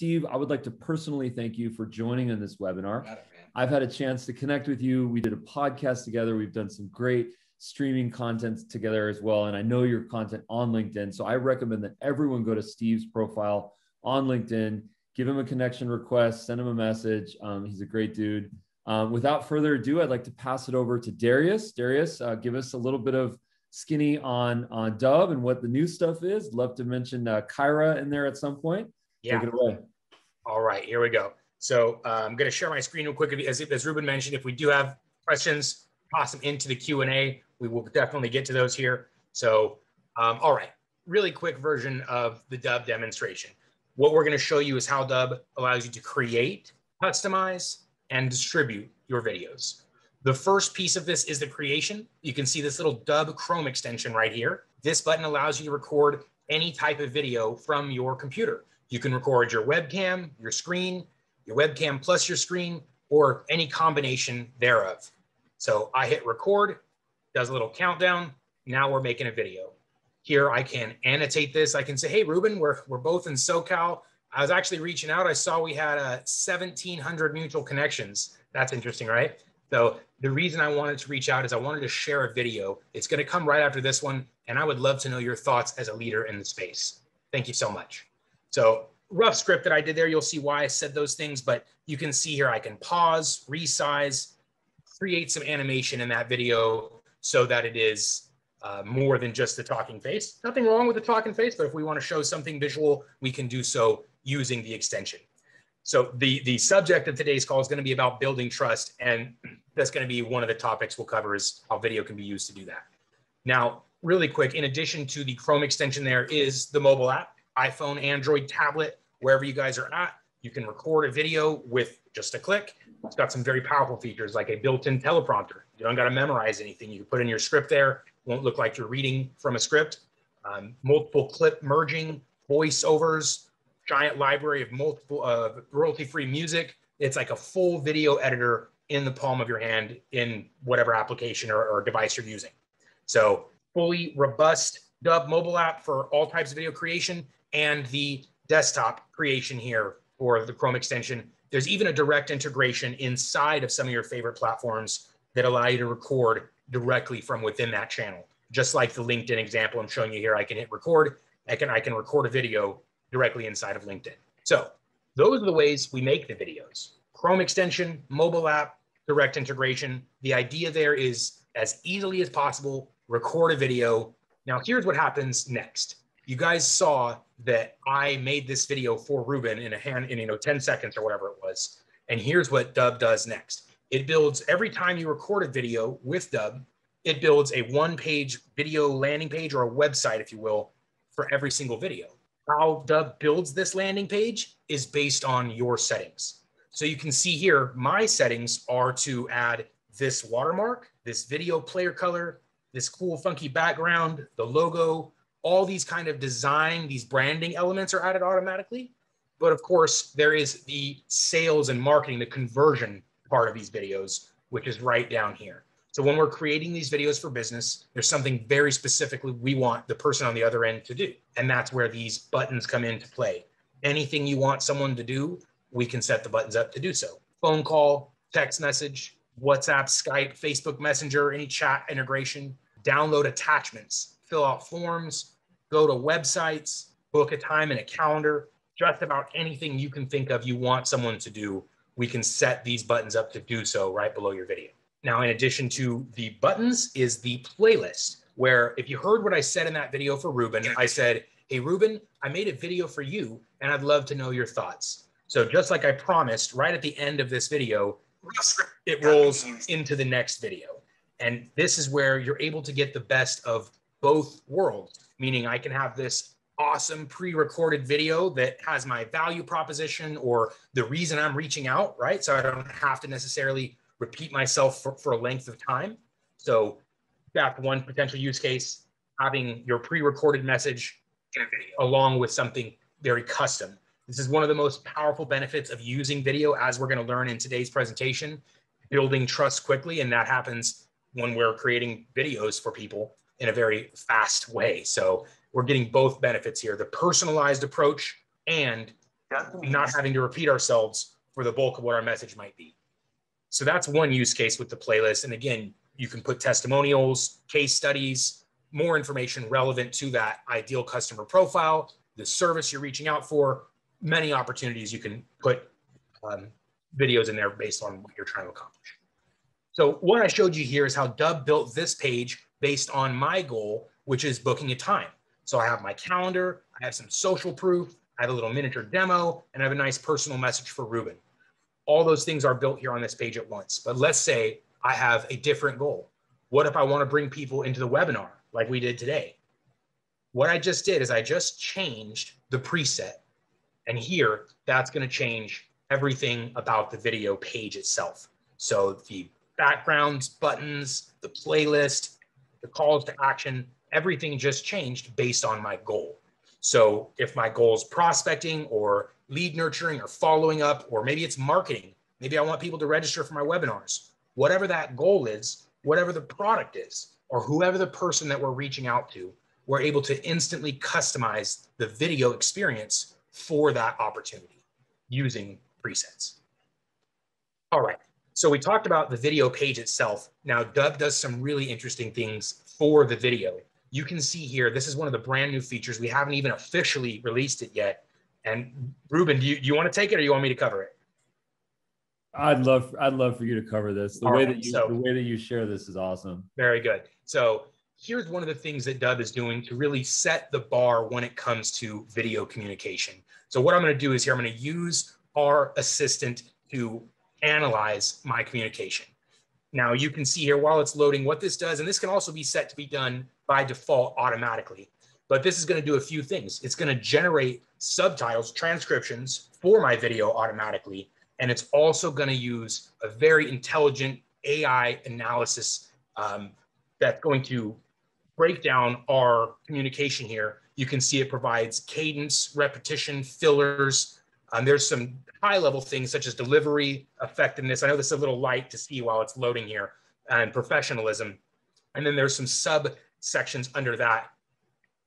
Steve, I would like to personally thank you for joining in this webinar. Got it, man. I've had a chance to connect with you. We did a podcast together. We've done some great streaming content together as well. And I know your content on LinkedIn. So I recommend that everyone go to Steve's profile on LinkedIn, give him a connection request, send him a message. He's a great dude. Without further ado, I'd like to pass it over to Darius. Darius, give us a little bit of skinny on Dubb and what the new stuff is. Love to mention Kyra in there at some point. Yeah. Take it away. All right, here we go. So I'm going to share my screen real quick. As Ruben mentioned, if we do have questions, toss them into the Q&A. We will definitely get to those here. So, all right, really quick version of the Dubb demonstration. What we're going to show you is how Dubb allows you to create, customize, and distribute your videos. The first piece of this is the creation. You can see this little Dubb Chrome extension right here. This button allows you to record any type of video from your computer. You can record your webcam, your screen, your webcam plus your screen, or any combination thereof. So I hit record, does a little countdown. Now we're making a video. Here I can annotate this. I can say, hey, Ruben, we're both in SoCal. I was actually reaching out. I saw we had 1,700 mutual connections. That's interesting, right? So the reason I wanted to reach out is I wanted to share a video. It's going to come right after this one, and I would love to know your thoughts as a leader in the space. Thank you so much. So rough script that I did there, you'll see why I said those things, but you can see here I can pause, resize, create some animation in that video so that it is more than just the talking face. Nothing wrong with the talking face, but if we want to show something visual, we can do so using the extension. So the subject of today's call is going to be about building trust, and that's going to be one of the topics we'll cover is how video can be used to do that. Now, really quick, in addition to the Chrome extension, there is the mobile app, iPhone, Android, tablet, wherever you guys are at. You can record a video with just a click. It's got some very powerful features like a built-in teleprompter. You don't got to memorize anything. You can put in your script there. It won't look like you're reading from a script. Multiple clip merging, voiceovers, giant library of multiple royalty-free music. It's like a full video editor in the palm of your hand in whatever application or device you're using. So fully robust Dubb mobile app for all types of video creation, and the desktop creation here for the Chrome extension. There's even a direct integration inside of some of your favorite platforms that allow you to record directly from within that channel. Just like the LinkedIn example I'm showing you here, I can hit record. I can record a video directly inside of LinkedIn. So those are the ways we make the videos. Chrome extension, mobile app, direct integration. The idea there is as easily as possible, record a video. Now here's what happens next. You guys saw that I made this video for Ruben in 10 seconds or whatever it was. And here's what Dubb does next. It builds, every time you record a video with Dubb, it builds a one-page video landing page or a website, if you will, for every single video. How Dubb builds this landing page is based on your settings. So you can see here, my settings are to add this watermark, this video player color, this cool funky background, the logo, all these kind of design, these branding elements are added automatically. But of course, there is the sales and marketing, the conversion part of these videos, which is right down here. So when we're creating these videos for business, there's something very specifically we want the person on the other end to do. And that's where these buttons come into play. Anything you want someone to do, we can set the buttons up to do so. Phone call, text message, WhatsApp, Skype, Facebook Messenger, any chat integration, download attachments, fill out forms, go to websites, book a time in a calendar, just about anything you can think of you want someone to do, we can set these buttons up to do so right below your video. Now, in addition to the buttons is the playlist, where if you heard what I said in that video for Ruben, I said, hey, Ruben, I made a video for you, and I'd love to know your thoughts. So just like I promised, right at the end of this video, it rolls into the next video. And this is where you're able to get the best of both worlds, meaning I can have this awesome pre-recorded video that has my value proposition or the reason I'm reaching out, right? So I don't have to necessarily repeat myself for a length of time. So that's one potential use case, having your pre-recorded message along with something very custom. This is one of the most powerful benefits of using video, as we're going to learn in today's presentation, building trust quickly. And that happens when we're creating videos for people in a very fast way. So we're getting both benefits here, the personalized approach and not having to repeat ourselves for the bulk of what our message might be. So that's one use case with the playlist. And again, you can put testimonials, case studies, more information relevant to that ideal customer profile, the service you're reaching out for, many opportunities you can put videos in there based on what you're trying to accomplish. So what I showed you here is how Dubb built this page based on my goal, which is booking a time. So I have my calendar, I have some social proof, I have a little miniature demo, and I have a nice personal message for Ruben. All those things are built here on this page at once. But let's say I have a different goal. What if I want to bring people into the webinar like we did today? What I just did is I just changed the preset. And here, that's going to change everything about the video page itself. So the backgrounds, buttons, the playlist, the calls to action, everything just changed based on my goal. So if my goal is prospecting or lead nurturing or following up, or maybe it's marketing, maybe I want people to register for my webinars, whatever that goal is, whatever the product is, or whoever the person that we're reaching out to, we're able to instantly customize the video experience for that opportunity using presets. All right, so we talked about the video page itself. Now Dubb does some really interesting things for the video. You can see here, this is one of the brand new features. We haven't even officially released it yet. And Ruben, do you want to take it or you want me to cover it? I'd love for you to cover this. The way that you share this is awesome. Very good. So here's one of the things that Dubb is doing to really set the bar when it comes to video communication. So what I'm going to do is here, I'm going to use our assistant to analyze my communication. Now you can see here while it's loading what this does, and this can also be set to be done by default automatically. But this is going to do a few things. It's going to generate subtitles, transcriptions for my video automatically. And it's also going to use a very intelligent AI analysis that's going to break down our communication here. You can see it provides cadence, repetition, fillers. There's some high-level things such as delivery, effectiveness. I know this is a little light to see while it's loading here, and professionalism. And then there's some subsections under that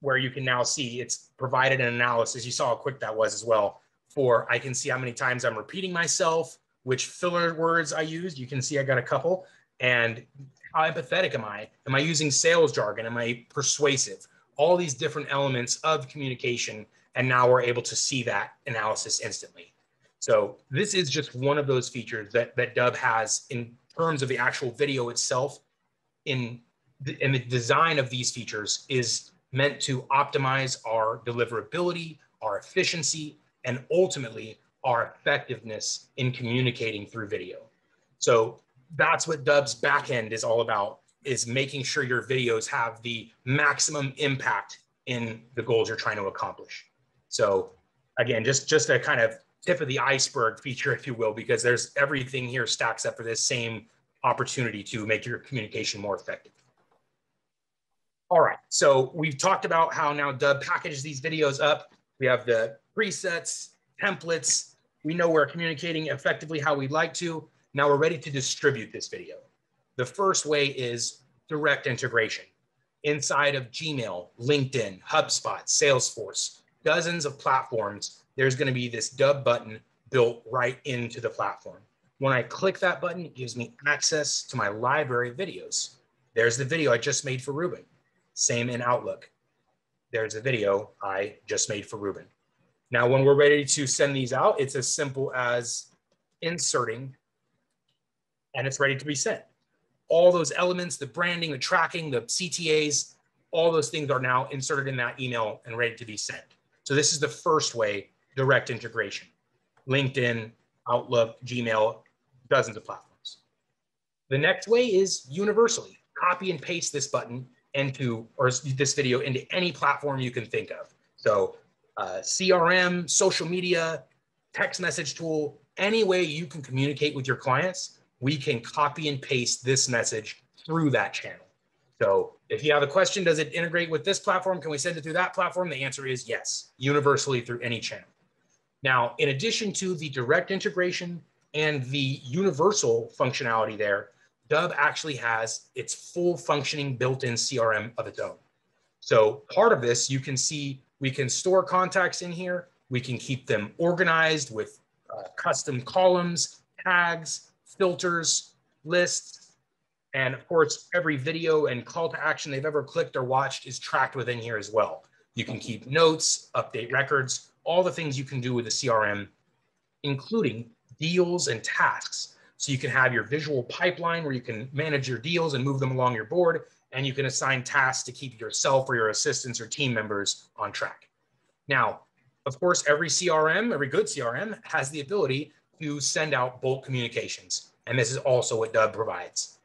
where you can now see it's provided an analysis. You saw how quick that was as well. For I can see how many times I'm repeating myself, which filler words I used. You can see I got a couple. And how empathetic am I? Am I using sales jargon? Am I persuasive? All these different elements of communication. And now we're able to see that analysis instantly. So this is just one of those features that Dubb has in terms of the actual video itself. And the design of these features is meant to optimize our deliverability, our efficiency, and ultimately our effectiveness in communicating through video. So that's what Dubb's backend is all about, is making sure your videos have the maximum impact in the goals you're trying to accomplish. So again, just a kind of tip of the iceberg feature, if you will, because there's everything here stacks up for this same opportunity to make your communication more effective. All right, so we've talked about how now Dubb packages these videos up. We have the presets, templates. We know we're communicating effectively how we'd like to. Now we're ready to distribute this video. The first way is direct integration. Inside of Gmail, LinkedIn, HubSpot, Salesforce, dozens of platforms, there's going to be this Dubb button built right into the platform. When I click that button, it gives me access to my library of videos. There's the video I just made for Ruben. Same in Outlook. There's a video I just made for Ruben. Now, when we're ready to send these out, it's as simple as inserting, and it's ready to be sent. All those elements, the branding, the tracking, the CTAs, all those things are now inserted in that email and ready to be sent. So this is the first way, direct integration. LinkedIn, Outlook, Gmail, dozens of platforms. The next way is universally. Copy and paste this button into, or this video into any platform you can think of. So CRM, social media, text message tool, any way you can communicate with your clients, we can copy and paste this message through that channel. So if you have a question, does it integrate with this platform? Can we send it through that platform? The answer is yes, universally through any channel. Now, in addition to the direct integration and the universal functionality there, Dubb actually has its full functioning built-in CRM of its own. So part of this, you can see we can store contacts in here. We can keep them organized with custom columns, tags, filters, lists, and of course, every video and call to action they've ever clicked or watched is tracked within here as well. You can keep notes, update records, all the things you can do with a CRM, including deals and tasks. So you can have your visual pipeline where you can manage your deals and move them along your board, and you can assign tasks to keep yourself or your assistants or team members on track. Now, of course, every CRM, every good CRM has the ability to send out bulk communications. And this is also what Dubb provides.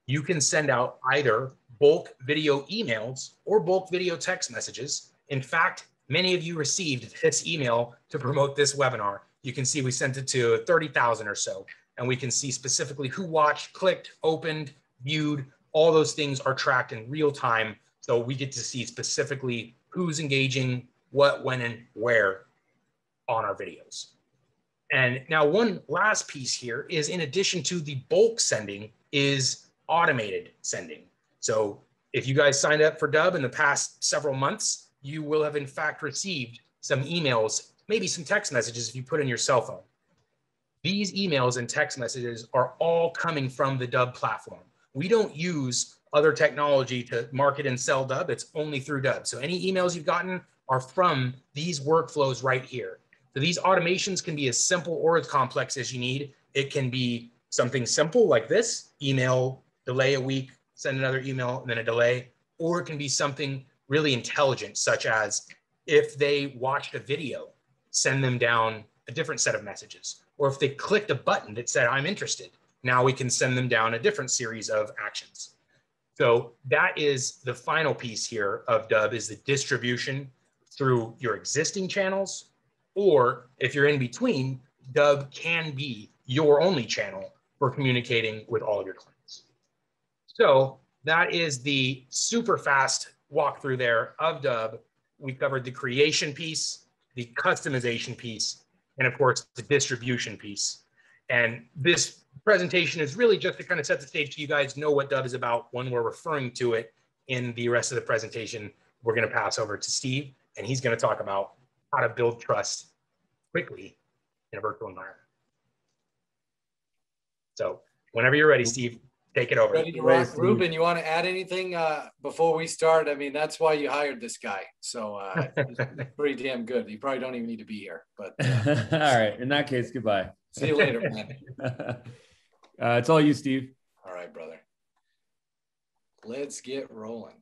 You can send out either bulk video emails or bulk video text messages. In fact, many of you received this email to promote this webinar. You can see we sent it to 30,000 or so, and we can see specifically who watched, clicked, opened, viewed. All those things are tracked in real time. So we get to see specifically who's engaging, what, when, and where on our videos. And now one last piece here is, in addition to the bulk sending, is automated sending. So if you guys signed up for Dubb in the past several months, you will have in fact received some emails, maybe some text messages if you put in your cell phone. These emails and text messages are all coming from the Dubb platform. We don't use other technology to market and sell Dubb. It's only through Dubb. So any emails you've gotten are from these workflows right here. So these automations can be as simple or as complex as you need. It can be something simple like this, email, delay a week, send another email, and then a delay. Or it can be something really intelligent, such as if they watched a video, send them down a different set of messages. Or if they clicked a button that said, I'm interested, now we can send them down a different series of actions. So that is the final piece here of Dubb, is the distribution through your existing channels, or if you're in between, Dubb can be your only channel for communicating with all of your clients. So that is the super fast walkthrough there of Dubb. We covered the creation piece, the customization piece, and of course, the distribution piece. And this presentation is really just to kind of set the stage so you guys know what Dubb is about when we're referring to it in the rest of the presentation. We're going to pass over to Steve, and he's going to talk about how to build trust quickly in a virtual environment. So whenever you're ready, Steve, take it over. Ready to rock. Ruben, you want to add anything before we start? I mean, that's why you hired this guy. So he's pretty damn good. You probably don't even need to be here. But all right. In that case, goodbye. See you later, man. It's all you, Steve. All right, brother. Let's get rolling.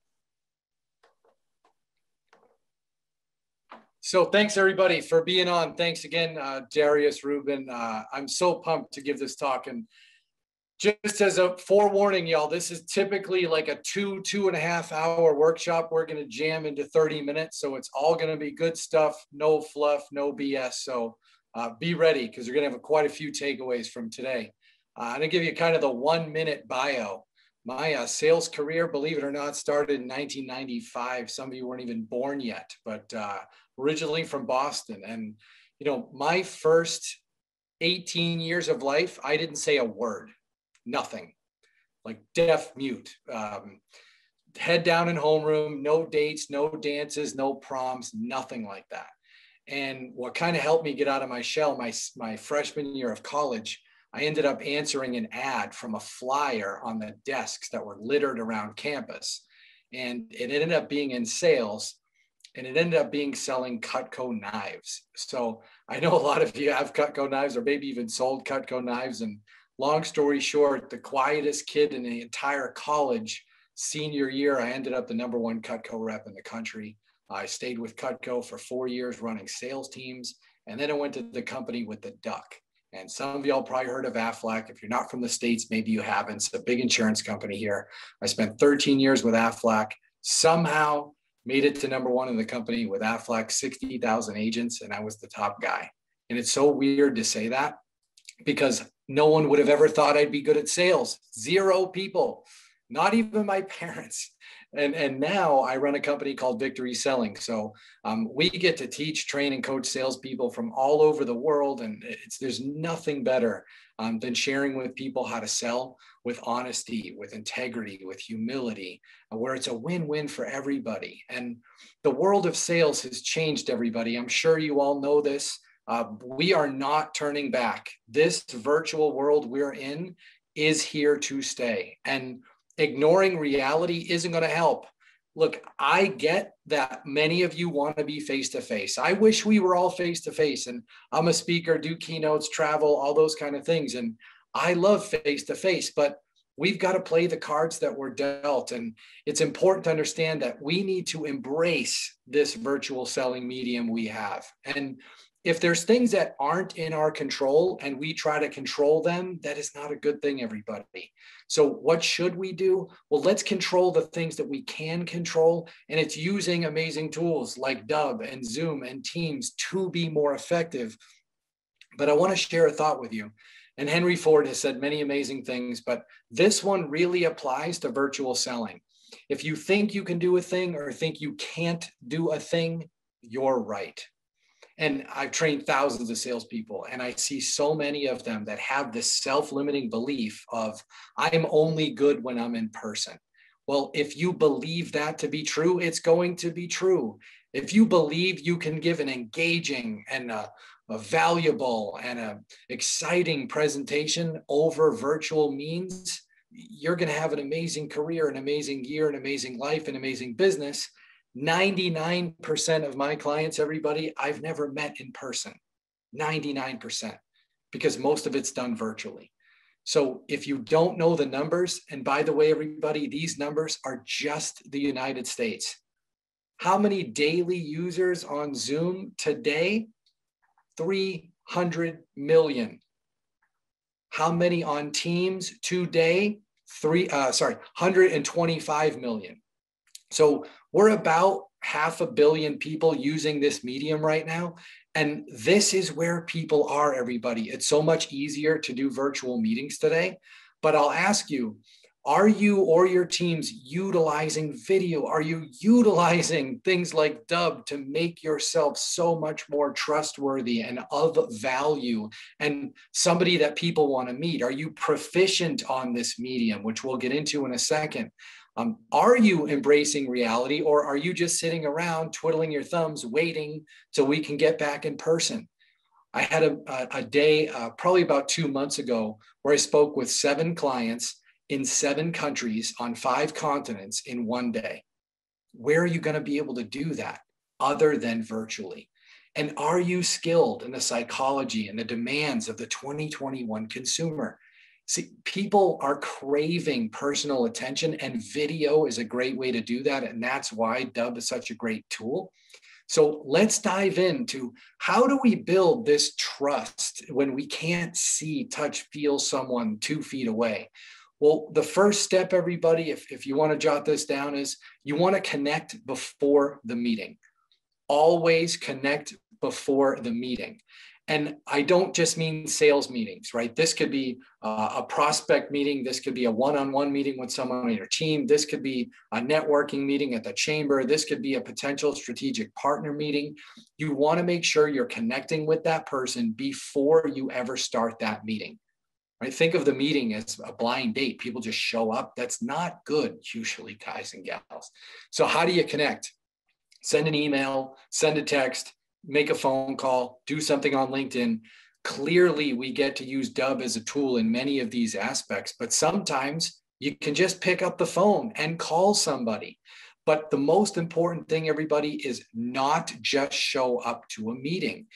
So thanks everybody for being on. Thanks again, Darius, Ruben. I'm so pumped to give this talk. And just as a forewarning, y'all, this is typically like a 2.5 hour workshop. We're going to jam into 30 minutes. So it's all going to be good stuff, no fluff, no BS. So be ready, because you're going to have quite a few takeaways from today. I'm going to give you kind of the 1-minute bio. My sales career, believe it or not, started in 1995. Some of you weren't even born yet, but originally from Boston. And, you know, my first 18 years of life, I didn't say a word, nothing, like deaf mute, head down in homeroom, no dates, no dances, no proms, nothing like that. And what kind of helped me get out of my shell, my freshman year of college, I ended up answering an ad from a flyer on the desks that were littered around campus. And it ended up being in sales, and it ended up being selling Cutco knives. So I know a lot of you have Cutco knives, or maybe even sold Cutco knives. And long story short, the quietest kid in the entire college senior year, I ended up the #1 Cutco rep in the country. I stayed with Cutco for 4 years running sales teams. And then I went to the company with the duck. And some of y'all probably heard of Aflac. If you're not from the States, maybe you haven't. It's a big insurance company here. I spent 13 years with Aflac, somehow made it to #1 in the company with Aflac, 60,000 agents, and I was the top guy. And it's so weird to say that, because no one would have ever thought I'd be good at sales. 0 people, not even my parents. And now I run a company called Victory Selling. So we get to teach, train, and coach salespeople from all over the world. And there's nothing better than sharing with people how to sell with honesty, with integrity, with humility, where it's a win-win for everybody. And the world of sales has changed, everybody. I'm sure you all know this. We are not turning back. This virtual world we're in is here to stay. And ignoring reality isn't going to help. Look, I get that many of you want to be face-to-face. I wish we were all face-to-face, and I'm a speaker, do keynotes, travel, all those kind of things. And I love face-to-face, but we've got to play the cards that we're dealt. And it's important to understand that we need to embrace this virtual selling medium we have. And if there's things that aren't in our control and we try to control them, that is not a good thing, everybody. So what should we do? Well, let's control the things that we can control. And it's using amazing tools like Dubb and Zoom and Teams to be more effective. But I want to share a thought with you. And Henry Ford has said many amazing things, but this one really applies to virtual selling. If you think you can do a thing or think you can't do a thing, you're right. And I've trained thousands of salespeople, and I see so many of them that have this self-limiting belief of, I'm only good when I'm in person. Well, if you believe that to be true, it's going to be true. If you believe you can give an engaging and a valuable and a exciting presentation over virtual means, you're going to have an amazing career, an amazing year, an amazing life, an amazing business. 99% of my clients, everybody, I've never met in person. 99%, because most of it's done virtually. So if you don't know the numbers, and by the way, everybody, these numbers are just the United States. How many daily users on Zoom today? 300 million. How many on Teams today? 125 million. So we're about 500 million people using this medium right now. And this is where people are, everybody. It's so much easier to do virtual meetings today. But I'll ask you, are you or your teams utilizing video? Are you utilizing things like Dubb to make yourself so much more trustworthy and of value and somebody that people want to meet? Are you proficient on this medium, which we'll get into in a second? Are you embracing reality, or are you just sitting around twiddling your thumbs, waiting till we can get back in person? I had a day, probably about 2 months ago, where I spoke with 7 clients in 7 countries on 5 continents in one day. Where are you going to be able to do that other than virtually? And are you skilled in the psychology and the demands of the 2021 consumer? See, people are craving personal attention, and video is a great way to do that. And that's why Dubb is such a great tool. So let's dive into, how do we build this trust when we can't see, touch, feel someone 2 feet away? Well, the first step, everybody, if you want to jot this down, is you want to connect before the meeting. Always connect before the meeting. And I don't just mean sales meetings, right? This could be a prospect meeting. This could be a one-on-one meeting with someone on your team. This could be a networking meeting at the chamber. This could be a potential strategic partner meeting. You want to make sure you're connecting with that person before you ever start that meeting, right? Think of the meeting as a blind date. People just show up. That's not good, usually, guys and gals. So how do you connect? Send an email, send a text, make a phone call, do something on LinkedIn. Clearly, we get to use Dubb as a tool in many of these aspects, but sometimes you can just pick up the phone and call somebody. But the most important thing, everybody, is not just show up to a meeting.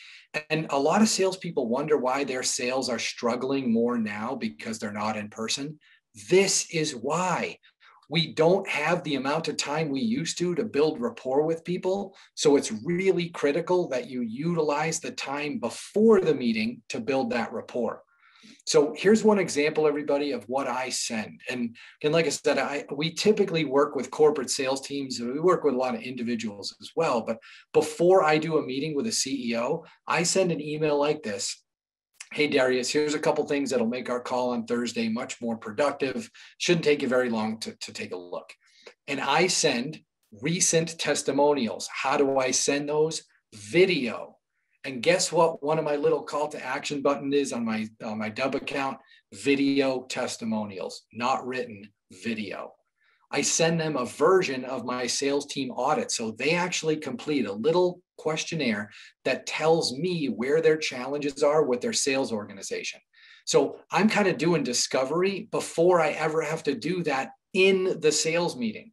And a lot of salespeople wonder why their sales are struggling more now because they're not in person. This is why. We don't have the amount of time we used to build rapport with people. So it's really critical that you utilize the time before the meeting to build that rapport. So here's one example, everybody, of what I send. And like I said, we typically work with corporate sales teams. We work with a lot of individuals as well. But before I do a meeting with a CEO, I send an email like this. Hey, Darius, here's a couple things that'll make our call on Thursday much more productive. Shouldn't take you very long to take a look. And I send recent testimonials. How do I send those? Video. And guess what? One of my little call to action button is on my Dubb account, video testimonials, not written, video. I send them a version of my sales team audit. So they actually complete a little questionnaire that tells me where their challenges are with their sales organization. So I'm kind of doing discovery before I ever have to do that in the sales meeting.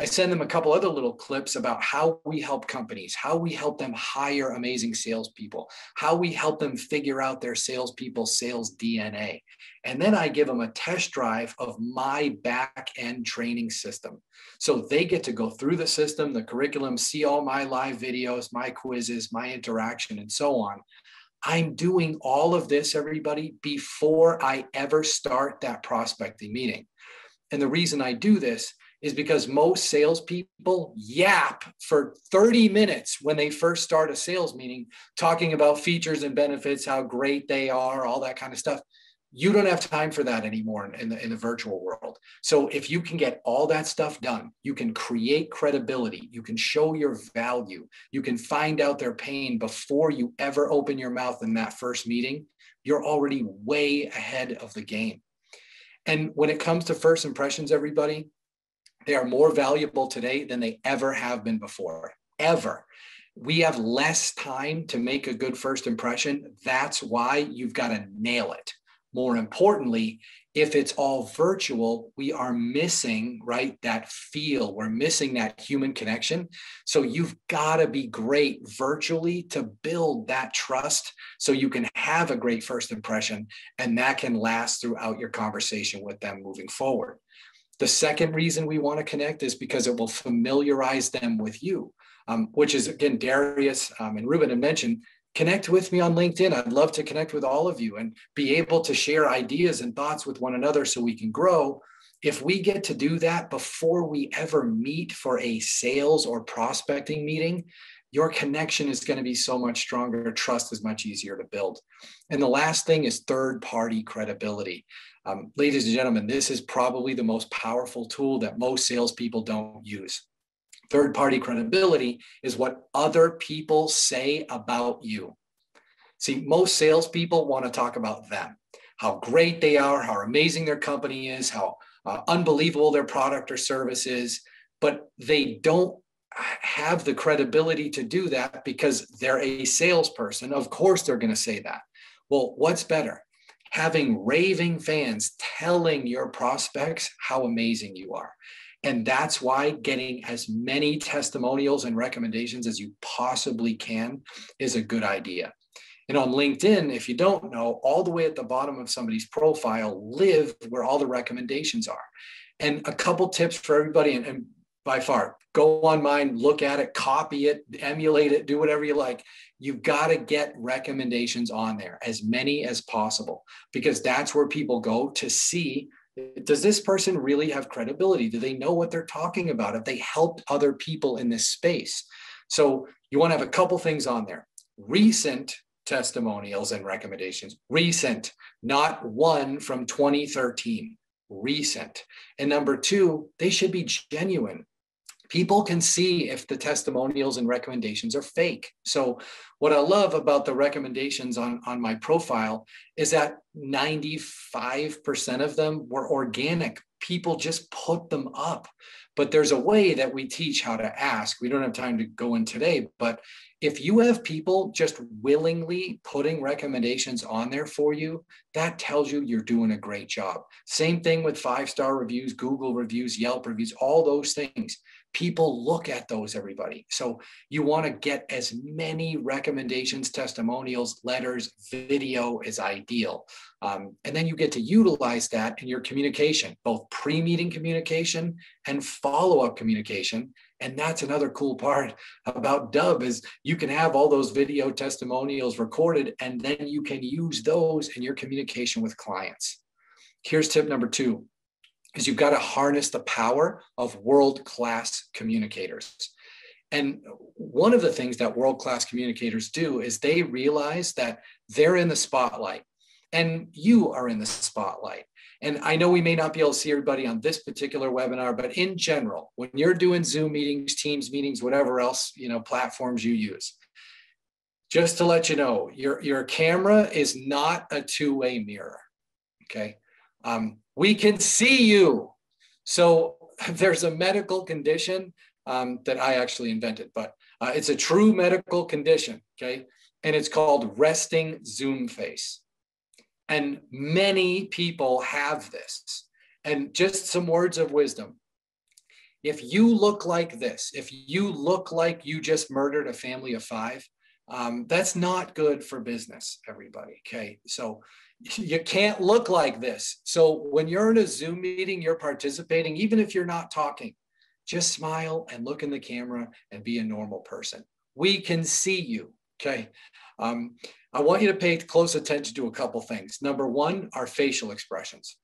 I send them a couple other little clips about how we help companies, how we help them hire amazing salespeople, how we help them figure out their salespeople's sales DNA. And then I give them a test drive of my back-end training system. So they get to go through the system, the curriculum, see all my live videos, my quizzes, my interaction, and so on. I'm doing all of this, everybody, before I ever start that prospecting meeting. And the reason I do this is because most salespeople yap for 30 minutes when they first start a sales meeting, talking about features and benefits, how great they are, all that kind of stuff. You don't have time for that anymore in the virtual world. So if you can get all that stuff done, you can create credibility, you can show your value, you can find out their pain before you ever open your mouth in that first meeting, you're already way ahead of the game. And when it comes to first impressions, everybody, they are more valuable today than they ever have been before, ever. We have less time to make a good first impression. That's why you've got to nail it. More importantly, if it's all virtual, we are missing, right, that feel. We're missing that human connection. So you've got to be great virtually to build that trust so you can have a great first impression, and that can last throughout your conversation with them moving forward. The second reason we want to connect is because it will familiarize them with you, which is, again, Darius and Ruben had mentioned, connect with me on LinkedIn. I'd love to connect with all of you and be able to share ideas and thoughts with one another so we can grow. If we get to do that before we ever meet for a sales or prospecting meeting, your connection is going to be so much stronger. Trust is much easier to build. And the last thing is third-party credibility. Ladies and gentlemen, this is probably the most powerful tool that most salespeople don't use. Third-party credibility is what other people say about you. See, most salespeople want to talk about them, how great they are, how amazing their company is, how unbelievable their product or service is, but they don't have the credibility to do that because they're a salesperson. Of course, they're going to say that. Well, what's better? Having raving fans telling your prospects how amazing you are. And that's why getting as many testimonials and recommendations as you possibly can is a good idea. And on LinkedIn, if you don't know, all the way at the bottom of somebody's profile, live where all the recommendations are. And a couple tips for everybody, and by far, go on mine, look at it, copy it, emulate it, do whatever you like. You've got to get recommendations on there, as many as possible, because that's where people go to see, does this person really have credibility? Do they know what they're talking about? Have they helped other people in this space? So you want to have a couple things on there. Recent testimonials and recommendations. Recent, not one from 2013. Recent. And number two, they should be genuine. People can see if the testimonials and recommendations are fake. So what I love about the recommendations on my profile is that 95% of them were organic. People just put them up. But there's a way that we teach how to ask. We don't have time to go in today, but if you have people just willingly putting recommendations on there for you, that tells you you're doing a great job. Same thing with 5-star reviews, Google reviews, Yelp reviews, all those things. People look at those, everybody. So you want to get as many recommendations, testimonials, letters, video is ideal. And then you get to utilize that in your communication, both pre-meeting communication and follow-up communication. And that's another cool part about Dubb is you can have all those video testimonials recorded, and then you can use those in your communication with clients. Here's tip number 2. Is you've got to harness the power of world-class communicators. And one of the things that world-class communicators do is they realize that they're in the spotlight. and you are in the spotlight. And I know we may not be able to see everybody on this particular webinar, but in general, when you're doing Zoom meetings, Teams meetings, whatever else, platforms you use, just to let you know, your camera is not a two-way mirror, okay? We can see you. So there's a medical condition that I actually invented, but it's a true medical condition, okay? And it's called resting Zoom face. And many people have this. And just some words of wisdom. If you look like this, if you look like you just murdered a family of 5, that's not good for business, everybody, okay? So you can't look like this. So when you're in a Zoom meeting, you're participating, even if you're not talking, just smile and look in the camera and be a normal person. We can see you, okay? I want you to pay close attention to a couple things. Number one, our facial expressions.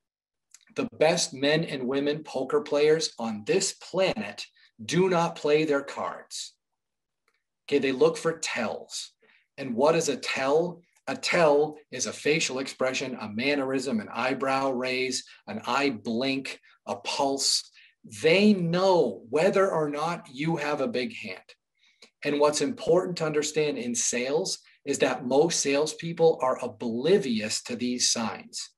The best men and women poker players on this planet do not play their cards. Okay, they look for tells. And what is a tell? A tell is a facial expression, a mannerism, an eyebrow raise, an eye blink, a pulse. They know whether or not you have a big hand. And what's important to understand in sales is that most salespeople are oblivious to these signs,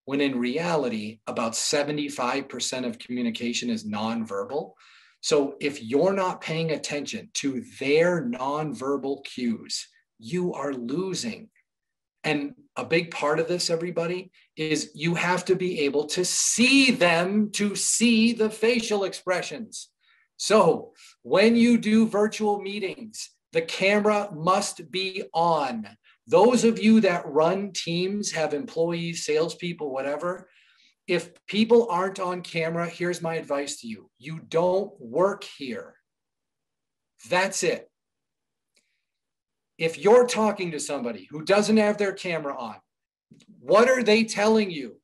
when in reality, about 75% of communication is nonverbal. So if you're not paying attention to their nonverbal cues, you are losing. And a big part of this, everybody, is you have to be able to see them, to see the facial expressions. So when you do virtual meetings, the camera must be on. Those of you that run teams, have employees, salespeople, whatever, if people aren't on camera, here's my advice to you. You don't work here. That's it. If you're talking to somebody who doesn't have their camera on, what are they telling you?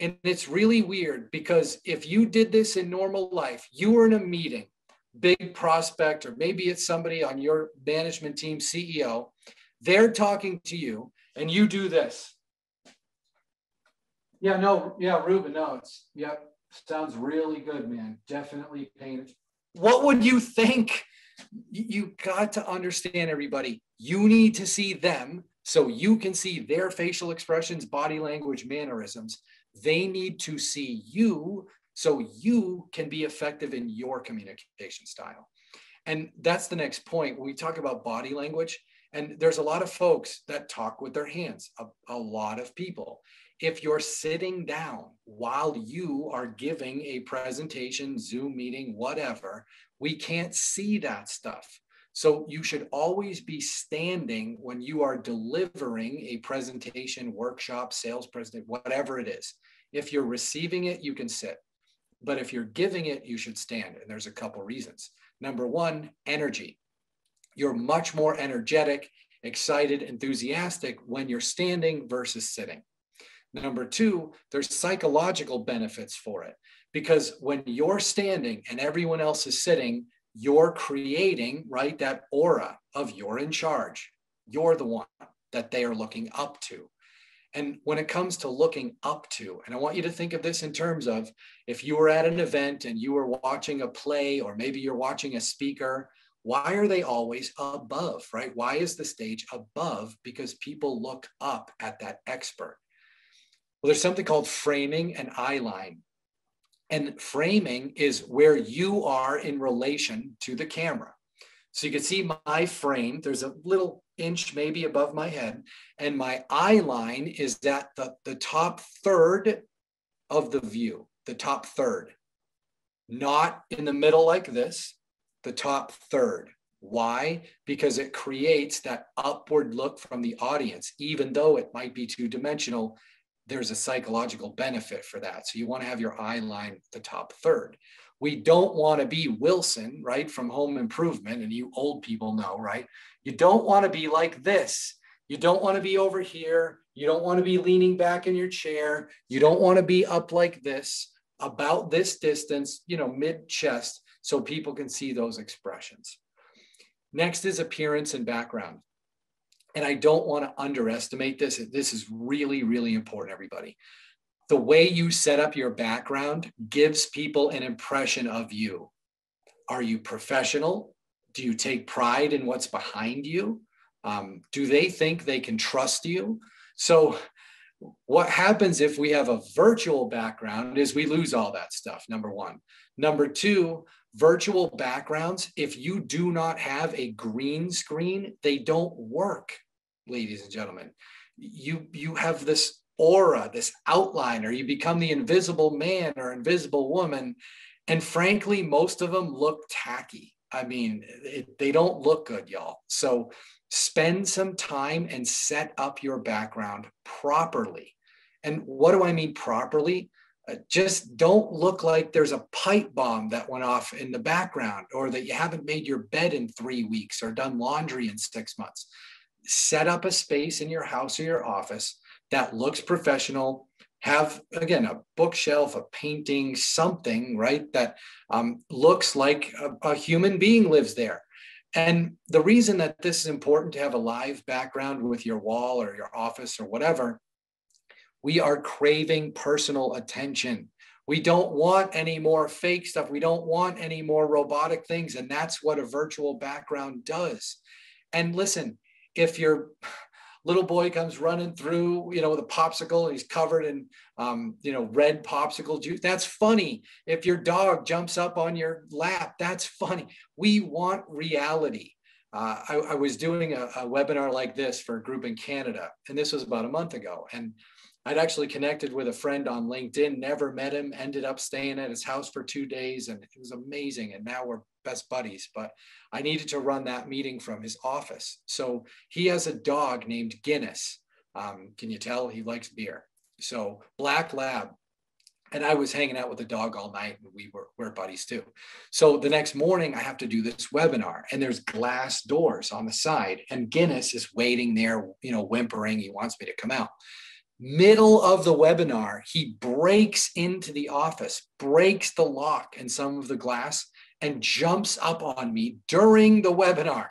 And it's really weird, because if you did this in normal life, you were in a meeting, big prospect, or maybe it's somebody on your management team, CEO, they're talking to you and you do this. Yeah, no, yeah, Ruben, no, sounds really good, man. Definitely painted. What would you think? You got to understand, everybody, you need to see them so you can see their facial expressions, body language, mannerisms. They need to see you so you can be effective in your communication style. And that's the next point. When we talk about body language, and there's a lot of folks that talk with their hands, a lot of people. If you're sitting down while you are giving a presentation, Zoom meeting, whatever, we can't see that stuff. So you should always be standing when you are delivering a presentation, workshop, sales presentation, whatever it is. If you're receiving it, you can sit. But if you're giving it, you should stand. And there's a couple reasons. Number one, energy. You're much more energetic, excited, enthusiastic when you're standing versus sitting. Number two, there's psychological benefits for it, because when you're standing and everyone else is sitting, you're creating, right, that aura of you're in charge. You're the one that they are looking up to. And when it comes to looking up to, and I want you to think of this in terms of, if you were at an event and you were watching a play, or maybe you're watching a speaker, why are they always above, right? Why is the stage above? Because people look up at that expert. Well, there's something called framing and eye line. And framing is where you are in relation to the camera. So you can see my frame, there's a little inch maybe above my head, and my eye line is at the top third of the view, the top third, not in the middle like this, the top third. Why? Because it creates that upward look from the audience. Even though it might be two-dimensional, there's a psychological benefit for that. So you want to have your eye line the top third. We don't want to be Wilson, right, from Home Improvement, and you old people know, right? You don't want to be like this. You don't want to be over here. You don't want to be leaning back in your chair. You don't want to be up like this, about this distance, mid-chest, so people can see those expressions. Next is appearance and background. and I don't want to underestimate this. This is really, really important, everybody. The way you set up your background gives people an impression of you. Are you professional? Do you take pride in what's behind you? Do they think they can trust you? So what happens if we have a virtual background is we lose all that stuff, number one. Number two, virtual backgrounds, if you do not have a green screen, they don't work, ladies and gentlemen. You have this aura, this outline, or you become the invisible man or invisible woman. And frankly, most of them look tacky. I mean, they don't look good, y'all. So spend some time and set up your background properly. And what do I mean properly? Just don't look like there's a pipe bomb that went off in the background, or that you haven't made your bed in 3 weeks or done laundry in 6 months. Set up a space in your house or your office that looks professional. Have, again, a bookshelf, a painting, something, right, that looks like a human being lives there. And the reason that this is important to have a live background with your wall or your office or whatever, we are craving personal attention. We don't want any more fake stuff. We don't want any more robotic things. And that's what a virtual background does. And listen, if your little boy comes running through, with a popsicle and he's covered in, red popsicle juice, that's funny. If your dog jumps up on your lap, that's funny. We want reality. I was doing a webinar like this for a group in Canada, and this was about a month ago. And I'd actually connected with a friend on LinkedIn, never met him, ended up staying at his house for 2 days, and it was amazing. And now we're best buddies, but I needed to run that meeting from his office. So he has a dog named Guinness. Can you tell? He likes beer. So black lab. And I was hanging out with the dog all night, and we're buddies too. So the next morning I have to do this webinar, and there's glass doors on the side, and Guinness is waiting there, whimpering. He wants me to come out. Middle of the webinar, he breaks into the office, breaks the lock and some of the glass, and jumps up on me during the webinar.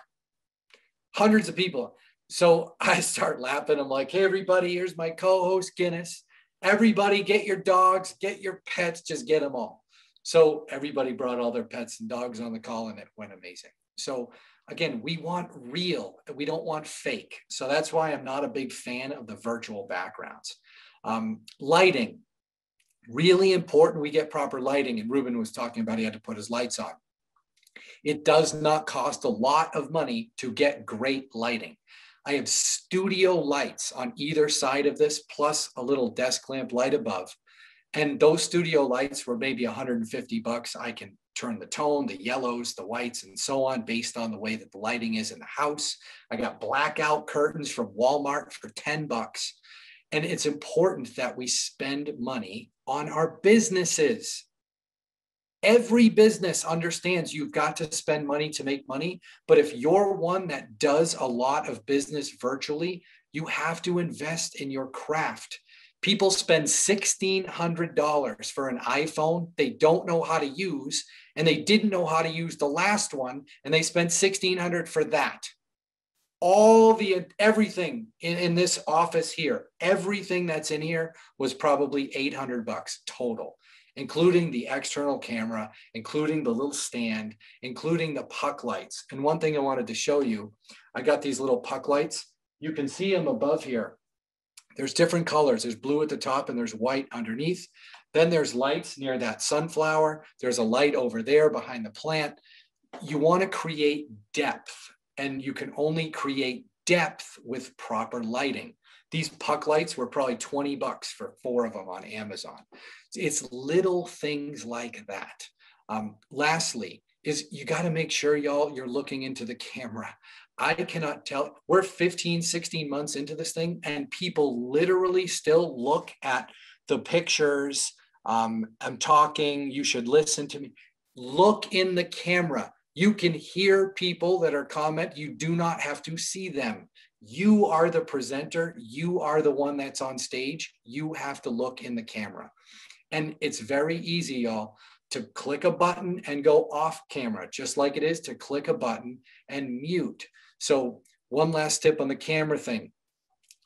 Hundreds of people. So I start laughing. I'm like, hey, everybody, here's my co-host, Guinness. Everybody get your dogs, get your pets, just get them all. So everybody brought all their pets and dogs on the call, and it went amazing. So again, we want real, we don't want fake. So that's why I'm not a big fan of the virtual backgrounds. Lighting, really important we get proper lighting. And Ruben was talking about he had to put his lights on. It does not cost a lot of money to get great lighting. I have studio lights on either side of this, plus a little desk lamp light above. And those studio lights were maybe $150. I can turn the tone, the yellows, the whites, and so on based on the way that the lighting is in the house. I got blackout curtains from Walmart for $10. And it's important that we spend money on our businesses. Every business understands you've got to spend money to make money. But if you're one that does a lot of business virtually, you have to invest in your craft. People spend $1,600 for an iPhone they don't know how to use, and they didn't know how to use the last one, and they spent $1,600 for that. Everything in this office here, everything that's in here was probably $800 total, including the external camera, including the little stand, including the puck lights. And one thing I wanted to show you, I got these little puck lights. You can see them above here. There's different colors. There's blue at the top and there's white underneath. Then there's lights near that sunflower. There's a light over there behind the plant. You want to create depth, and you can only create depth with proper lighting. These puck lights were probably $20 for 4 of them on Amazon. It's little things like that. Lastly, is you got to make sure, y'all, you're looking into the camera. I cannot tell. We're 15, 16 months into this thing, and people literally still look at the pictures. I'm talking, you should listen to me. Look in the camera. You can hear people that are comment. You do not have to see them. You are the presenter. You are the one that's on stage. You have to look in the camera. And it's very easy, y'all, to click a button and go off camera, just like it is to click a button and mute. So one last tip on the camera thing.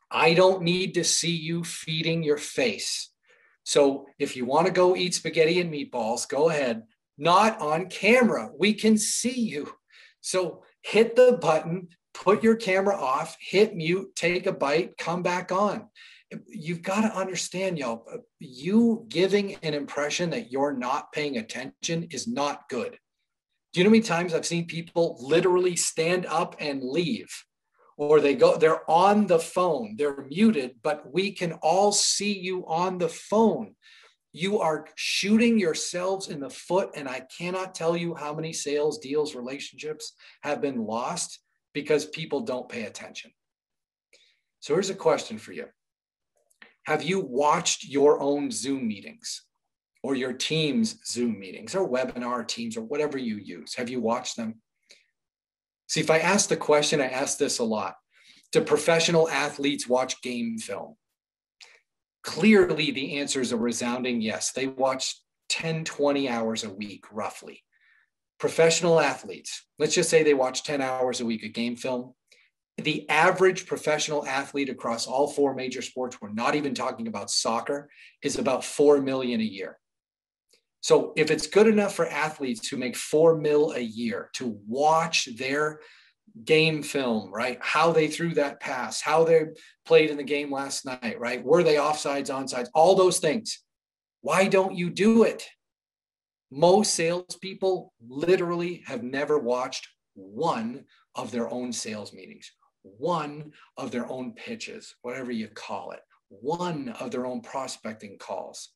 I don't need to see you feeding your face. So if you want to go eat spaghetti and meatballs, go ahead. Not on camera. We can see you. So hit the button, put your camera off, hit mute, take a bite, come back on. You've got to understand, y'all, you giving an impression that you're not paying attention is not good. Do you know how many times I've seen people literally stand up and leave? Or they're on the phone, they're muted, but we can all see you on the phone. You are shooting yourselves in the foot. And I cannot tell you how many sales, deals, relationships have been lost because people don't pay attention. So here's a question for you. Have you watched your own Zoom meetings or your team's Zoom meetings or webinar teams or whatever you use? Have you watched them? See, if I ask the question, I ask this a lot. Do professional athletes watch game film? Clearly, the answer is a resounding yes. They watch 10, 20 hours a week, roughly. Professional athletes, let's just say they watch 10 hours a week of game film. The average professional athlete across all 4 major sports, we're not even talking about soccer, is about $4 million a year. So if it's good enough for athletes who make $4 million a year to watch their game film, right? How they threw that pass, how they played in the game last night, right? Were they offsides, onside, all those things. Why don't you do it? Most salespeople literally have never watched one of their own sales meetings, one of their own pitches, whatever you call it, one of their own prospecting calls.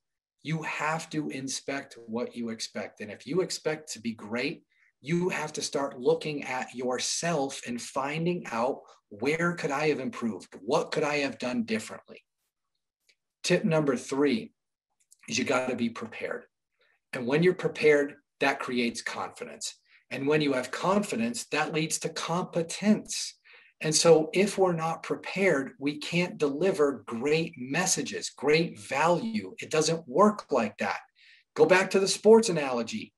You have to inspect what you expect. And if you expect to be great, you have to start looking at yourself and finding out, where could I have improved? What could I have done differently? Tip number 3 is you got to be prepared. And when you're prepared, that creates confidence. And when you have confidence, that leads to competence. And so if we're not prepared, we can't deliver great messages, great value. It doesn't work like that. Go back to the sports analogy.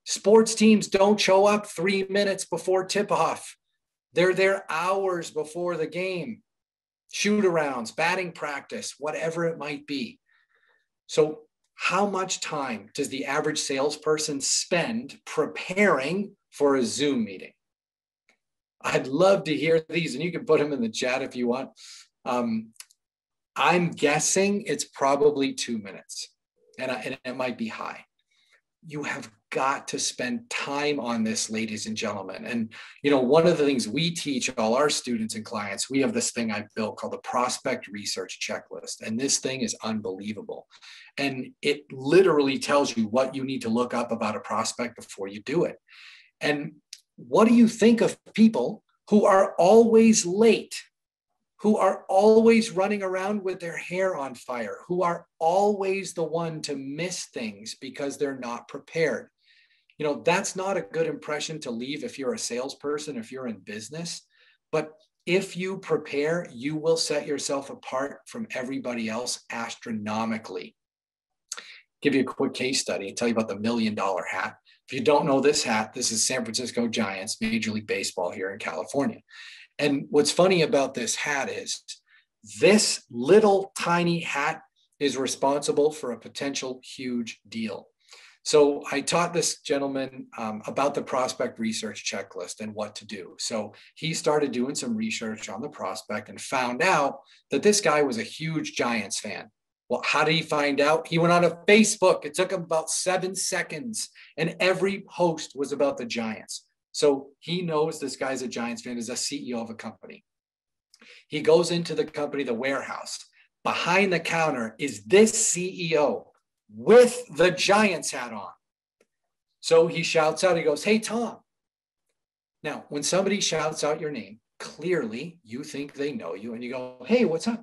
Sports teams don't show up 3 minutes before tip-off. They're there hours before the game. Shoot-arounds, batting practice, whatever it might be. So how much time does the average salesperson spend preparing for a Zoom meeting? I'd love to hear these, and you can put them in the chat if you want. I'm guessing it's probably 2 minutes, and it might be high. You have got to spend time on this, ladies and gentlemen. And, you know, one of the things we teach all our students and clients, we have this thing I built called the Prospect Research Checklist. And this thing is unbelievable. And it literally tells you what you need to look up about a prospect before you do it. And what do you think of people who are always late, who are always running around with their hair on fire, who are always the one to miss things because they're not prepared? You know, that's not a good impression to leave if you're a salesperson, if you're in business. But if you prepare, you will set yourself apart from everybody else astronomically. Give you a quick case study and tell you about the $1 million hat. If you don't know this hat, this is San Francisco Giants, Major League Baseball here in California. And what's funny about this hat is this little tiny hat is responsible for a potential huge deal. So I taught this gentleman about the prospect research checklist and what to do. So he started doing some research on the prospect and found out that this guy was a huge Giants fan. Well, how did he find out? He went on to Facebook. It took him about 7 seconds, and every post was about the Giants. So he knows this guy's a Giants fan, is a CEO of a company. He goes into the company, the warehouse. Behind the counter is this CEO with the Giants hat on. So he shouts out, he goes, "Hey, Tom." Now, when somebody shouts out your name, clearly you think they know you, and you go, "Hey, what's up?"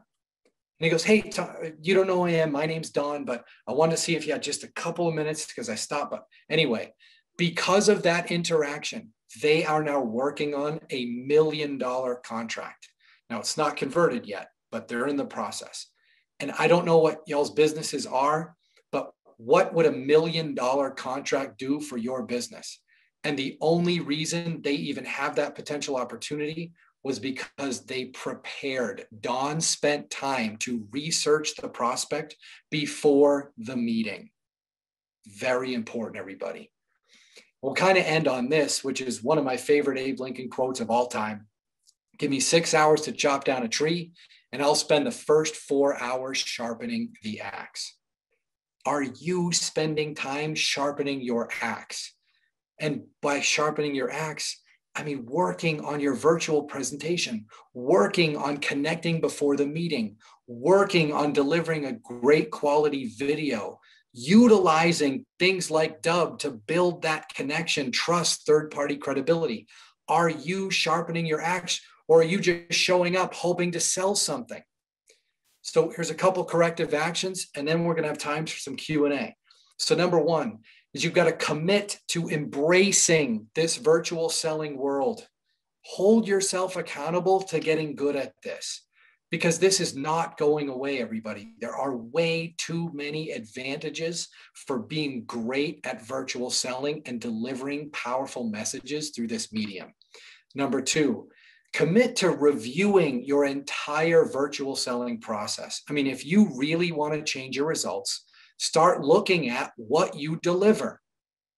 And he goes, "Hey, Tom, you don't know who I am. My name's Don, but I wanted to see if you had just a couple of minutes because I stopped." But anyway, because of that interaction, they are now working on a $1 million contract. Now, it's not converted yet, but they're in the process. And I don't know what y'all's businesses are, but what would a $1 million contract do for your business? And the only reason they even have that potential opportunity was because they prepared. Dawn spent time to research the prospect before the meeting. Very important, everybody. We'll kind of end on this, which is one of my favorite Abe Lincoln quotes of all time. Give me 6 hours to chop down a tree, and I'll spend the first 4 hours sharpening the axe. Are you spending time sharpening your axe? And by sharpening your axe, I mean, working on your virtual presentation, working on connecting before the meeting, working on delivering a great quality video, utilizing things like Dubb to build that connection, trust, third-party credibility. Are you sharpening your axe, or are you just showing up hoping to sell something? So here's a couple corrective actions, and then we're going to have time for some Q&A. So number one is you've got to commit to embracing this virtual selling world. Hold yourself accountable to getting good at this, because this is not going away, everybody. There are way too many advantages for being great at virtual selling and delivering powerful messages through this medium. Number two, commit to reviewing your entire virtual selling process. I mean, if you really want to change your results, start looking at what you deliver,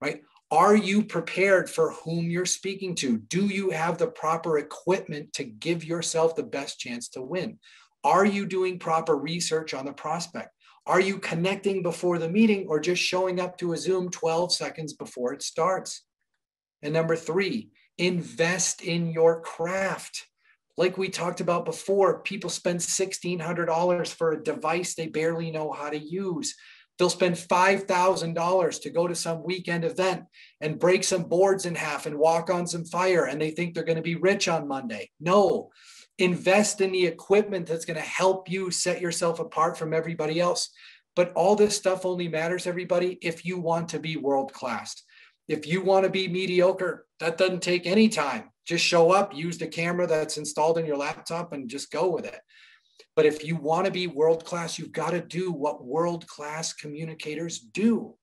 right? Are you prepared for whom you're speaking to? Do you have the proper equipment to give yourself the best chance to win? Are you doing proper research on the prospect? Are you connecting before the meeting, or just showing up to a Zoom 12 seconds before it starts? And number three, invest in your craft. Like we talked about before, people spend $1,600 for a device they barely know how to use. They'll spend $5,000 to go to some weekend event and break some boards in half and walk on some fire, and they think they're going to be rich on Monday. No, invest in the equipment that's going to help you set yourself apart from everybody else. But all this stuff only matters, everybody, if you want to be world-class. If you want to be mediocre, that doesn't take any time. Just show up, use the camera that's installed in your laptop, and just go with it. But if you want to be world-class, you've got to do what world-class communicators do.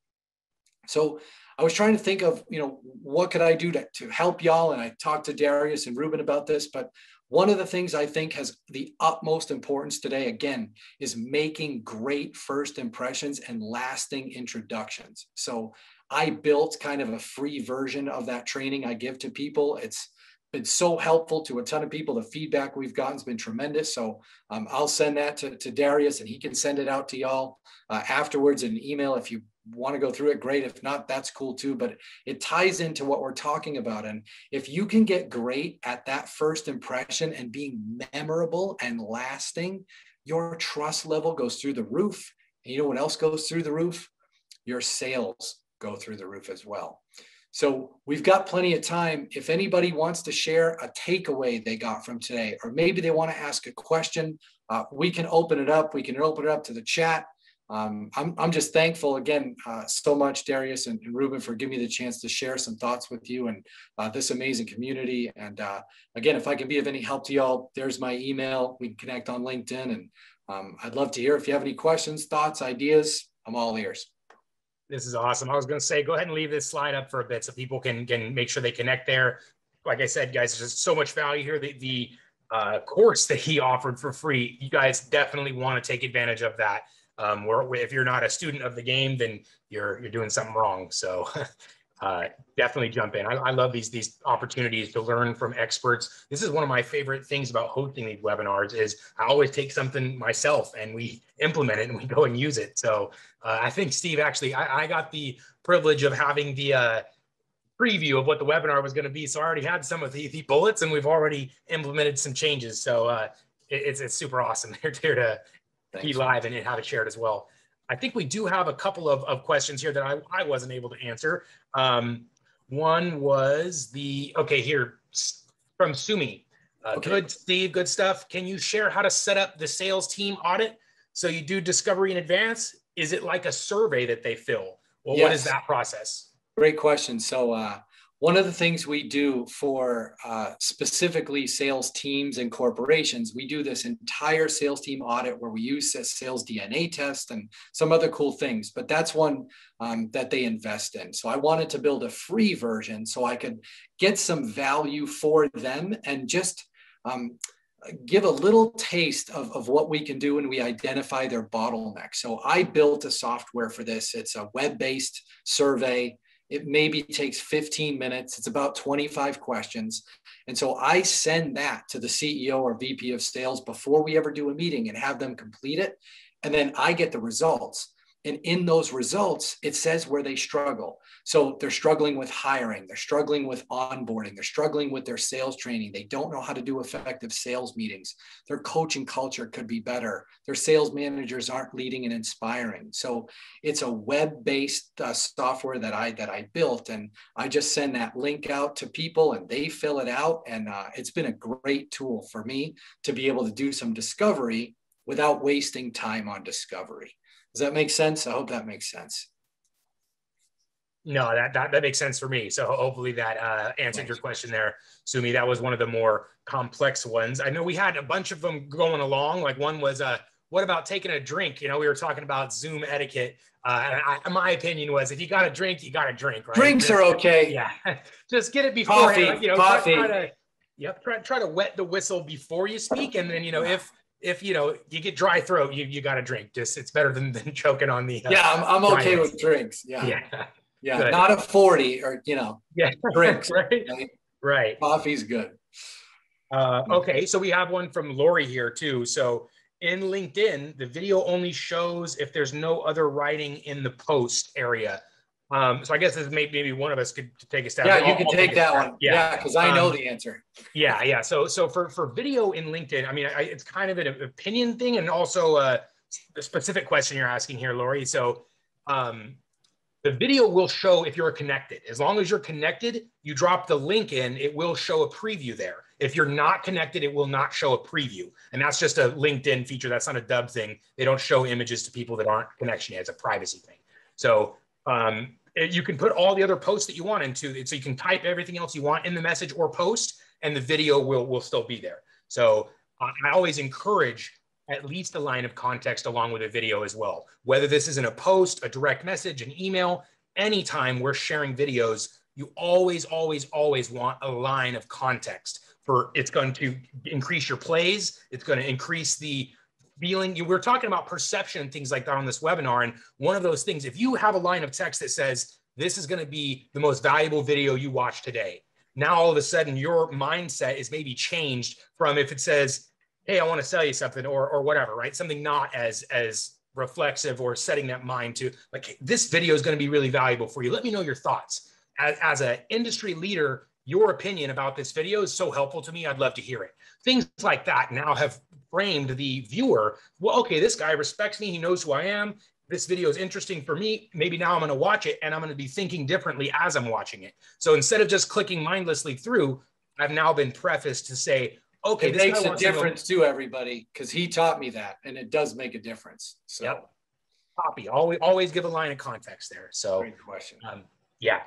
So I was trying to think of, what could I do to help y'all? And I talked to Darius and Ruben about this, but one of the things I think has the utmost importance today, again, is making great first impressions and lasting introductions. So I built kind of a free version of that training I give to people. It's been so helpful to a ton of people. The feedback we've gotten has been tremendous. So I'll send that to Darius, and he can send it out to y'all afterwards in an email. If you want to go through it, great. If not, that's cool too. But it ties into what we're talking about. And if you can get great at that first impression and being memorable and lasting, your trust level goes through the roof. And you know what else goes through the roof? Your sales go through the roof as well. So we've got plenty of time. If anybody wants to share a takeaway they got from today, or maybe they want to ask a question, we can open it up. We can open it up to the chat. I'm just thankful again so much, Darius and Ruben, for giving me the chance to share some thoughts with you and this amazing community. And again, if I can be of any help to y'all, there's my email. We can connect on LinkedIn, and I'd love to hear if you have any questions, thoughts, ideas. I'm all ears. This is awesome. I was going to say, go ahead and leave this slide up for a bit so people can make sure they connect there. Like I said, guys, there's just so much value here. The course that he offered for free, you guys definitely want to take advantage of that. If you're not a student of the game, then you're doing something wrong. So definitely jump in. I love these opportunities to learn from experts. This is one of my favorite things about hosting these webinars is I always take something myself and we implement it and we go and use it. So I think, Steve, actually, I got the privilege of having the preview of what the webinar was going to be. So I already had some of the bullets and we've already implemented some changes. So it's super awesome. They're here to be live and have it shared as well. I think we do have a couple of questions here that I wasn't able to answer. One was here from Sumi. Good, Steve, good stuff. Can you share how to set up the sales team audit? So you do discovery in advance? Is it like a survey that they fill? Well, yes. What is that process? Great question. So one of the things we do for specifically sales teams and corporations, we do this entire sales team audit where we use a sales DNA test and some other cool things, but that's one that they invest in. So I wanted to build a free version so I could get some value for them and just give a little taste of what we can do when we identify their bottleneck. So I built a software for this. It's a web-based survey. It maybe takes 15 minutes. It's about 25 questions. And so I send that to the CEO or VP of sales before we ever do a meeting and have them complete it. And then I get the results. And in those results, it says where they struggle. So they're struggling with hiring. They're struggling with onboarding. They're struggling with their sales training. They don't know how to do effective sales meetings. Their coaching culture could be better. Their sales managers aren't leading and inspiring. So it's a web-based software that I built. And I just send that link out to people and they fill it out. And it's been a great tool for me to be able to do some discovery without wasting time on discovery. Does that make sense? I hope that makes sense. No, that makes sense for me. So hopefully that answered your question there, Sumi. That was one of the more complex ones. I know we had a bunch of them going along. Like one was, what about taking a drink? You know, we were talking about Zoom etiquette. My opinion was if you got a drink, you got a drink, right? Drinks are okay. Yeah. Just get it before. Coffee, you know, coffee. Try to wet the whistle before you speak. And then, you know, if you know you get dry throat, you got to drink. Just it's better than choking on the. I'm okay with drinks. Yeah. Good. Not a 40 or drinks. Right. Coffee's good. Okay, so we have one from Lori here too. So in LinkedIn, the video only shows if there's no other writing in the post area. So I guess this maybe one of us could take a stab. Yeah, you can take that one. Yeah, because I know the answer. Yeah. So for video in LinkedIn, I mean, it's kind of an opinion thing and also a specific question you're asking here, Lori. So the video will show if you're connected. As long as you're connected, you drop the link in, it will show a preview there. If you're not connected, it will not show a preview. And that's just a LinkedIn feature. That's not a Dubb thing. They don't show images to people that aren't connection yet. It's a privacy thing. So you can put all the other posts that you want into it. So you can type everything else you want in the message or post, and the video will still be there. So I always encourage at least a line of context along with a video as well. Whether this is in a post, a direct message, an email, anytime we're sharing videos, you always want a line of context. It's going to increase your plays. It's going to increase the feeling. We're talking about perception and things like that on this webinar. And one of those things, if you have a line of text that says, this is going to be the most valuable video you watch today. Now, all of a sudden, your mindset is maybe changed from if it says, hey, I want to sell you something or whatever, right? Something not as reflexive or setting that mind to like, hey, this video is going to be really valuable for you. Let me know your thoughts. As an industry leader, your opinion about this video is so helpful to me. I'd love to hear it. Things like that now have framed the viewer. Well, okay, this guy respects me. He knows who I am. This video is interesting for me. Maybe now I'm going to watch it and I'm going to be thinking differently as I'm watching it. So instead of just clicking mindlessly through, I've now been prefaced to say, okay, it makes a difference to everybody because he taught me that, and it does make a difference. So, yep. Copy. Always give a line of context there. So, great question. Yeah.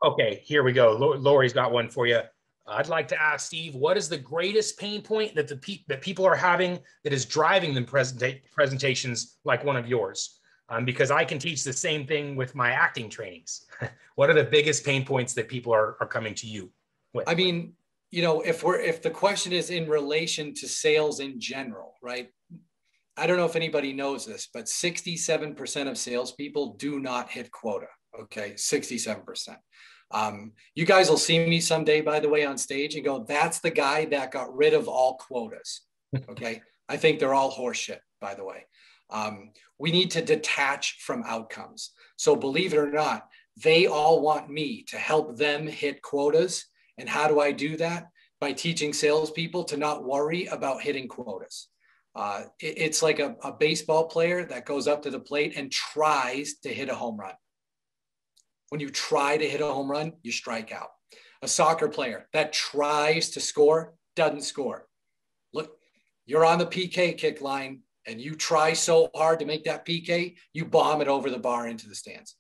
Okay, here we go. Lori's got one for you. I'd like to ask Steve, what is the greatest pain point that that people are having that is driving them presentations like one of yours? Because I can teach the same thing with my acting trainings. What are the biggest pain points that people are coming to you with? I mean, you know, if the question is in relation to sales in general, right? I don't know if anybody knows this, but 67% of salespeople do not hit quota. Okay, 67%. You guys will see me someday, by the way, on stage and go, that's the guy that got rid of all quotas. Okay, I think they're all horseshit, by the way. We need to detach from outcomes. So believe it or not, they all want me to help them hit quotas. And how do I do that? By teaching salespeople to not worry about hitting quotas. It's like a baseball player that goes up to the plate and tries to hit a home run. When you try to hit a home run, you strike out. A soccer player that tries to score doesn't score. Look, you're on the PK kick line and you try so hard to make that PK, you bomb it over the bar into the stands.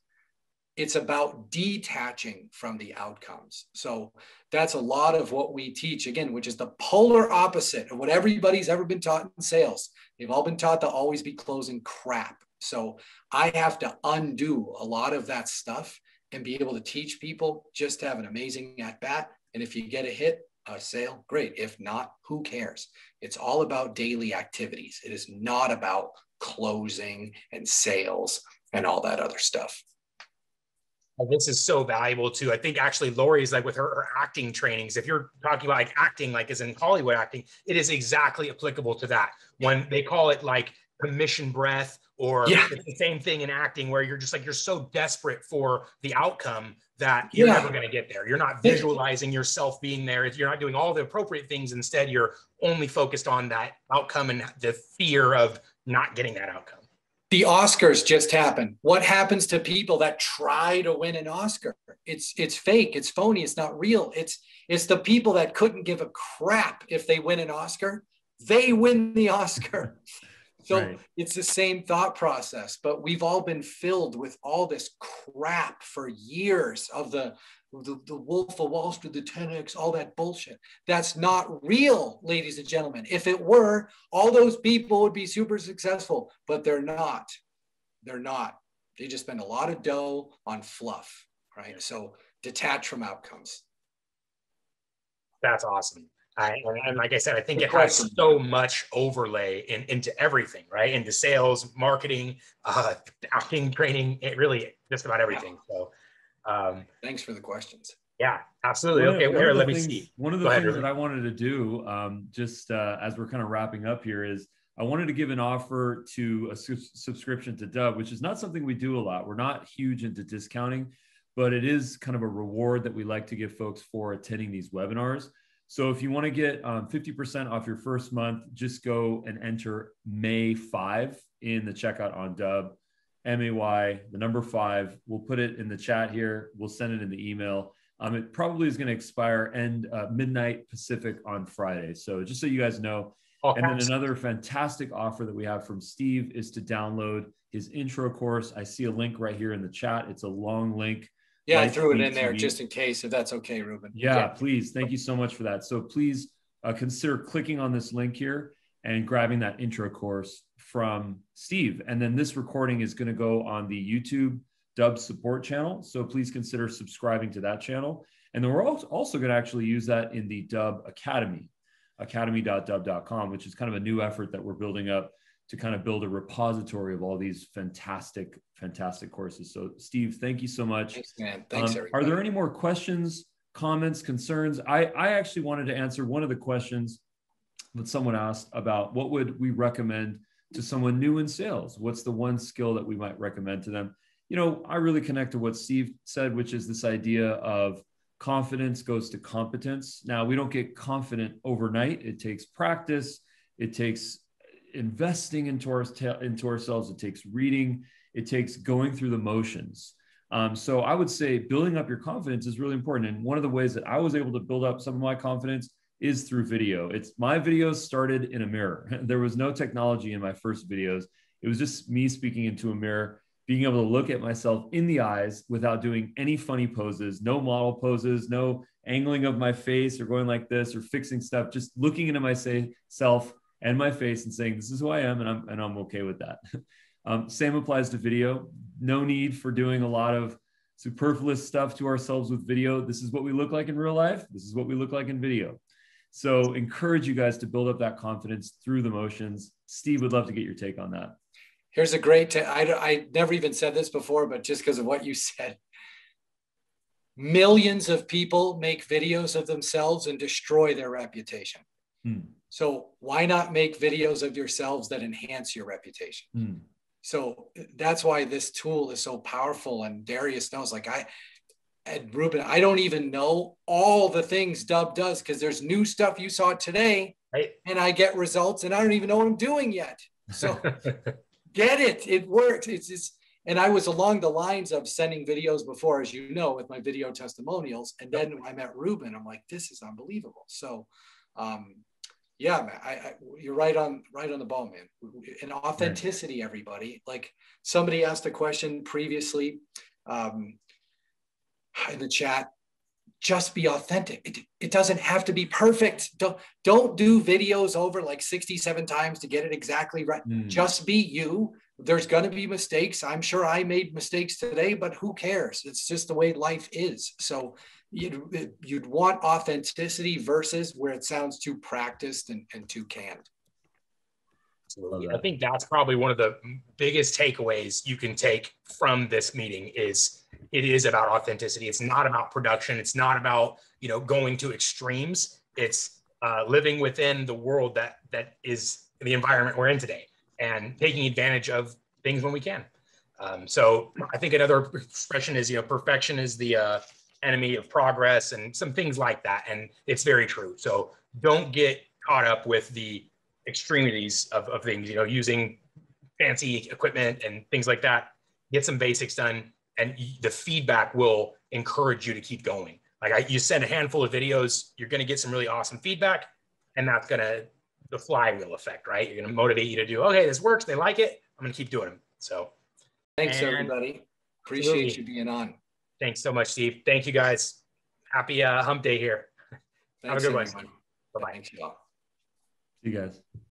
It's about detaching from the outcomes. So that's a lot of what we teach, again, which is the polar opposite of what everybody's ever been taught in sales. They've all been taught to always be closing crap. So I have to undo a lot of that stuff and be able to teach people just to have an amazing at bat. And if you get a hit, a sale, great. If not, who cares? It's all about daily activities. It is not about closing and sales and all that other stuff. This is so valuable too. I think actually Lori's like with her acting trainings, if you're talking about like acting, like as in Hollywood acting, it is exactly applicable to that. When they call it like commission breath, or it's the same thing in acting where you're just like, you're so desperate for the outcome that you're never going to get there. You're not visualizing yourself being there. You're not doing all the appropriate things. Instead, you're only focused on that outcome and the fear of not getting that outcome. The Oscars just happened. What happens to people that try to win an Oscar? It's fake. It's phony. It's not real. It's the people that couldn't give a crap if they win an Oscar. They win the Oscar. So It's the same thought process, but we've all been filled with all this crap for years of the Wolf of Wall Street, the 10X, all that bullshit. That's not real, ladies and gentlemen. If it were, all those people would be super successful, but they're not. They're not. They just spend a lot of dough on fluff, right? So detach from outcomes. That's awesome. And like I said, I think it has so much overlay into everything, right? Into sales, marketing, acting, training, it really just about everything. So thanks for the questions. Yeah, absolutely. Okay, here, let me see. One of the things that I wanted to do, as we're kind of wrapping up here, is I wanted to give an offer to a subscription to Dubb, which is not something we do a lot. We're not huge into discounting, but it is kind of a reward that we like to give folks for attending these webinars. So if you want to get 50% off your first month, just go and enter May 5 in the checkout on Dubb, MAY, the number 5. We'll put it in the chat here. We'll send it in the email. It probably is going to expire midnight Pacific on Friday. So just so you guys know. And then another fantastic offer that we have from Steve is to download his intro course. I see a link right here in the chat. It's a long link. Yeah, I threw it in there just in case, if that's okay, Ruben. Yeah, please. Thank you so much for that. So please consider clicking on this link here and grabbing that intro course from Steve. And then this recording is going to go on the YouTube Dubb support channel. So please consider subscribing to that channel. And then we're also going to actually use that in the Dubb Academy, academy.dubb.com, which is kind of a new effort that we're building up to kind of build a repository of all these fantastic courses. So Steve, thank you so much. Thanks, man. Thanks, everybody. Are there any more questions, comments, concerns? I actually wanted to answer one of the questions that someone asked about what would we recommend to someone new in sales? What's the one skill that we might recommend to them? You know, I really connect to what Steve said, which is this idea of confidence goes to competence. Now, we don't get confident overnight. It takes practice. It takes investing into ourselves. It takes reading. It takes going through the motions. So I would say building up your confidence is really important. And one of the ways that I was able to build up some of my confidence is through video. My videos started in a mirror. There was no technology in my first videos. It was just me speaking into a mirror, being able to look at myself in the eyes without doing any funny poses, no model poses, no angling of my face or going like this or fixing stuff, just looking into myself and my face and saying, this is who I am, and I'm okay with that. Same applies to video. No need for doing a lot of superfluous stuff to ourselves with video. This is what we look like in real life. This is what we look like in video. So encourage you guys to build up that confidence through the motions. Steve, would love to get your take on that. Here's a great I never even said this before, but just because of what you said, millions of people make videos of themselves and destroy their reputation. So why not make videos of yourselves that enhance your reputation? So that's why this tool is so powerful. And Darius knows, and Ruben, I don't even know all the things Dubb does because there's new stuff you saw today, right? And I get results and I don't even know what I'm doing yet. So get it. It works. And I was along the lines of sending videos before, as you know, with my video testimonials. And then I met Ruben. I'm like, this is unbelievable. So, yeah, man, you're right on the ball, man. And authenticity, everybody. Like somebody asked a question previously in the chat. Just be authentic. It doesn't have to be perfect. Don't do videos over like 67 times to get it exactly right. Just be you. there's going to be mistakes. I'm sure I made mistakes today, but who cares? It's just the way life is. So you'd want authenticity versus where it sounds too practiced and too canned. Absolutely. I think that's probably one of the biggest takeaways you can take from this meeting is it is about authenticity. It's not about production. It's not about, you know, going to extremes. It's living within the world that is the environment we're in today and taking advantage of things when we can. So I think another expression is, you know, perfection is the enemy of progress and some things like that. And it's very true. So don't get caught up with the extremities of things, you know, using fancy equipment and things like that. Get some basics done, and the feedback will encourage you to keep going. Like you send a handful of videos, you're going to get some really awesome feedback, and that's going to, the flywheel effect, right? You're going to motivate you to do, okay, this works. They like it. I'm going to keep doing them. So thanks, everybody. Appreciate you being on. Thanks so much, Steve. Thank you, guys. Happy hump day here. Thanks, have a good everyone. one. Bye-bye. Thanks, y'all. See you guys.